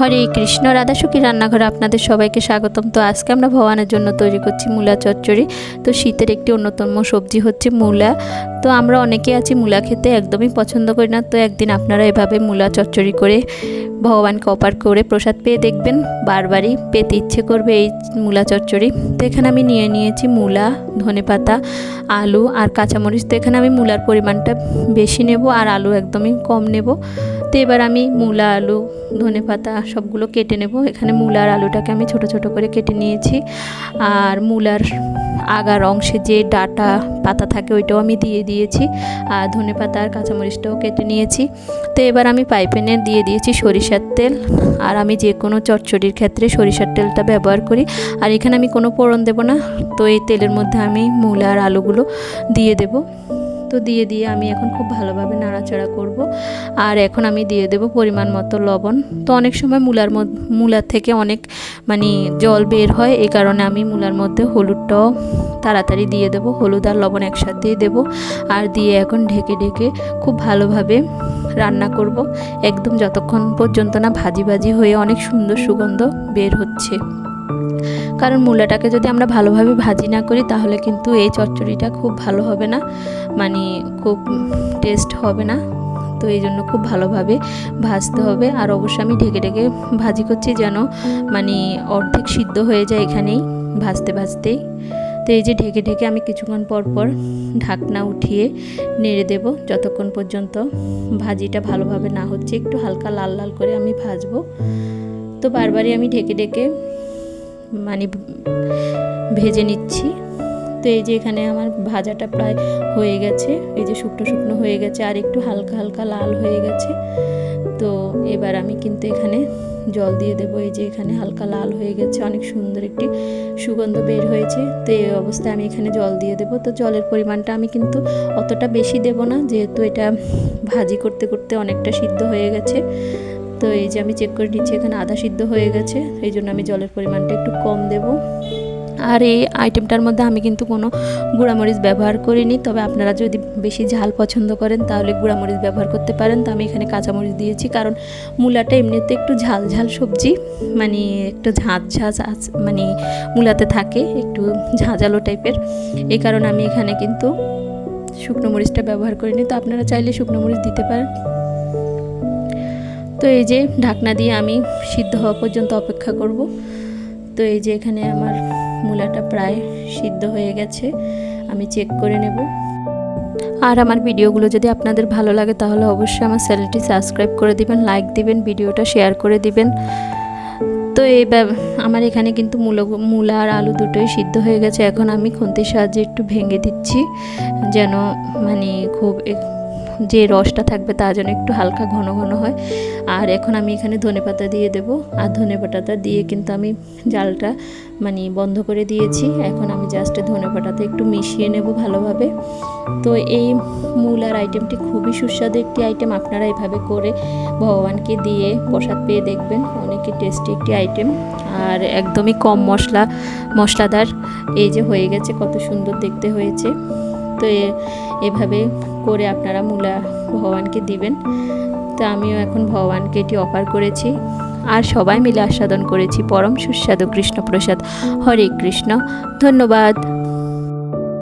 হরে কৃষ্ণ। রাধাসুখী রান্নাঘরে আপনাদের সবাইকে স্বাগতম। তো আজকে আমরা ভগবানের জন্য তৈরি করছি মূলা চচ্চড়ি। তো শীতের একটি অন্যতম সবজি হচ্ছে মূলা। তো আমরা অনেকে আছি মূলা খেতে একদমই পছন্দ করি না। তো একদিন আপনারা এভাবে মূলা চচ্চড়ি করে ভগবানকে অর্পণ করে প্রসাদ পেয়ে দেখবেন, বারবারই পেতে ইচ্ছে করবে এই মূলা চচ্চড়ি। তো এখানে আমি নিয়েছি মূলা, ধনেপাতা, আলু আর কাঁচামরিচ। তো এখানে আমি মূলার পরিমাণটা বেশি নেব আর আলু একদমই কম নেব। তো এবার আমি মূলা, আলু, ধনেপাতা সবগুলো কেটে নেব। এখানে মূলার আলুটাকে আমি ছোট ছোট করে কেটে নিয়েছি। আর মূলার আগার অংশে যে ডাটা পাতা থাকে ওইটাও আমি দিয়ে দিয়েছি। আর ধনেপাতা আর কাঁচামরিচটাও কেটে নিয়েছি। তো এবার আমি প্যানে দিয়ে দিয়েছি সরিষার তেল। আর আমি যে কোনো চচ্চড়ির ক্ষেত্রে সরিষার তেলটা ব্যবহার করি। আর এখানে আমি কোনো ফোড়ন দেব না। তো এই তেলের মধ্যে আমি মূলা আর আলুগুলো দিয়ে দেব। তো দিয়ে আমি এখন খুব ভালোভাবে নাড়াচাড়া করব। আর এখন আমি দিয়ে দেব পরিমাণ মতো লবণ। তো অনেক সময় মূলার থেকে অনেক জল বের হয়, এই কারণে আমি মূলার মধ্যে হলুদটাও তাড়াতাড়ি দিয়ে দেব। হলুদ আর লবণ একসাথেই দেব। আর দিয়ে এখন ঢেকে খুব ভালোভাবে রান্না করব, একদম যতক্ষণ পর্যন্ত না ভাজি হয়ে অনেক সুন্দর সুগন্ধ বের হচ্ছে। কারণ মূলাটাকে যদি আমরা ভালোভাবে ভাজি না করি তাহলে কিন্তু এই চচ্চড়িটা খুব ভালো হবে না, খুব টেস্ট হবে না। তো এই জন্য খুব ভালোভাবে ভাজতে হবে। আর অবশ্যই আমি ঢেকে ভাজি করছি যেন অর্ধেক সিদ্ধ হয়ে যায় এখানেই ভাজতেই। তো এই যে ঢেকে আমি কিছুক্ষণ পর ঢাকনা উঠিয়ে নেড়ে দেব যতক্ষণ পর্যন্ত ভাজিটা ভালোভাবে না হচ্ছে। একটু হালকা লাল লাল করে আমি ভাজবো। তো বারবারই আমি ঢেকে ভেজে নিচ্ছি। তো এই যে এখানে আমার ভাজাটা প্রায় হয়ে গেছে, এই যে শুকনো হয়ে গেছে আর একটু হালকা লাল হয়ে গেছে। তো এবার আমি কিন্তু এখানে জল দিয়ে দেবো। এই যে এখানে হালকা লাল হয়ে গেছে, অনেক সুন্দর একটি সুগন্ধ বের হয়েছে। তো এই অবস্থায় আমি এখানে জল দিয়ে দেবো। তো জলের পরিমাণটা আমি কিন্তু অতটা বেশি দেব না, যেহেতু এটা ভাজি করতে অনেকটা সিদ্ধ হয়ে গেছে। তো এই যে আমি চেক করে নিচ্ছি, এখানে আধা সিদ্ধ হয়ে গেছে, এই জন্য আমি জলের পরিমাণটা একটু কম দেব। আর এই আইটেমটার মধ্যে আমি কিন্তু কোনো গুঁড়ামরিচ ব্যবহার করিনি। তবে আপনারা যদি বেশি ঝাল পছন্দ করেন তাহলে গুঁড়ামরিচ ব্যবহার করতে পারেন। তো আমি এখানে কাঁচামরিচ দিয়েছি, কারণ মূলাটা এমনিতে একটু ঝাল সবজি, একটু ঝাঁঝ মূলাতে থাকে, একটু ঝাঁঝালো টাইপের। এই কারণে আমি এখানে কিন্তু শুকনো মরিচটা ব্যবহার করিনি। তো আপনারা চাইলে শুকনো মরিচ দিতে পারেন। তো এই যে ঢাকনা দিয়ে আমি সিদ্ধ হওয়া পর্যন্ত অপেক্ষা করব। তো এই যে এখানে আমার মূলাটা প্রায় সিদ্ধ হয়ে গেছে, আমি চেক করে নেব। আর আমার ভিডিওগুলো যদি আপনাদের ভালো লাগে তাহলে অবশ্যই আমার চ্যানেলটি সাবস্ক্রাইব করে দিবেন, লাইক দিবেন, ভিডিওটা শেয়ার করে দিবেন। তো আমার এখানে কিন্তু মূলা আর আলু দুটোই সিদ্ধ হয়ে গেছে। এখন আমি খুন্তির সাহায্যে একটু ভেঙে দিচ্ছি, যেন খুব যে রসটা থাকবে তার জন্য একটু হালকা ঘন হয়। আর এখন আমি এখানে ধনেপাতা দিয়ে দেব। আর ধনেপাতাটা দিয়ে কিন্তু আমি জালটা বন্ধ করে দিয়েছি। এখন আমি জাস্ট ধনেপাতাতে একটু মিশিয়ে নেব ভালোভাবে। তো এই মূলার আইটেমটি খুবই সুস্বাদু একটি আইটেম। আপনারা এইভাবে করে ভগবানকে দিয়ে প্রসাদ পেয়ে দেখবেন, অনেকই টেস্টি একটি আইটেম। আর একদমই কম মশলাদার। এই যে হয়ে গেছে, কত সুন্দর দেখতে হয়েছে। তো এভাবে করে আপনারা মূলা ভগবানকে দিবেন। তো আমিও এখন ভগবানকে এটি অফার করেছি আর সবাই মিলে আস্বাদন করেছি পরম সুস্বাদু কৃষ্ণ প্রসাদ। হরে কৃষ্ণ। ধন্যবাদ।